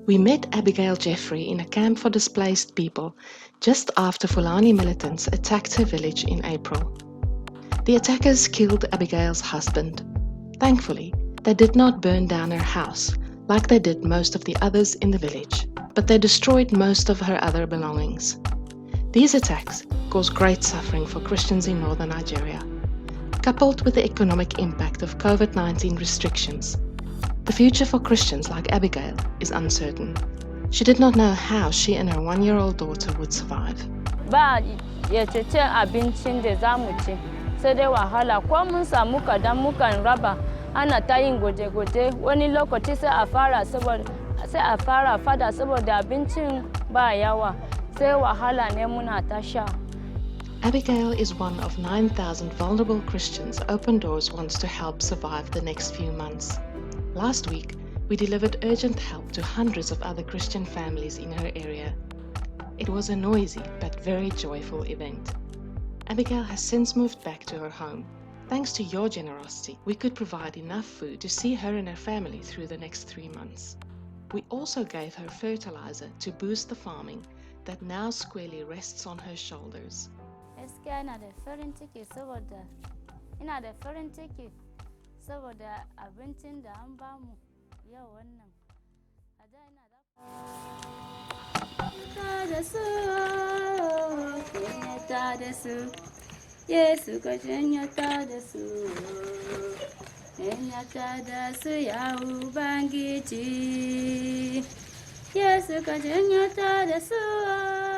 We met Abigail Jeffrey in a camp for displaced people just after Fulani militants attacked her village in April. The attackers killed Abigail's husband. Thankfully, they did not burn down her house like they did most of the others in the village, but they destroyed most of her other belongings. These attacks caused great suffering for Christians in northern Nigeria, coupled with the economic impact of COVID-19 restrictions. The future for Christians like Abigail is uncertain. She did not know how she and her 1-year-old daughter would survive. Ba ya cece abincin da za mu ci, sai dai wahala ko mun samu kadan mukan raba ana ta yin gwaje-gwaje wani lokaci sai a fara fada saboda abincin ba yawa sai wahala ne muna ta sha. Abigail is one of 9,000 vulnerable Christians Open Doors wants to help survive the next few months. Last week, we delivered urgent help to hundreds of other Christian families in her area. It was a noisy but very joyful event. Abigail has since moved back to her home. Thanks to your generosity, we could provide enough food to see her and her family through the next 3 months. We also gave her fertilizer to boost the farming that now squarely rests on her shoulders. Gaskiya ina da farin ciki saboda abincin da an bamu yau wannan. Yesu ka janyata da su, janyata da su ya Ubangiji. Yesu ka janyata da su.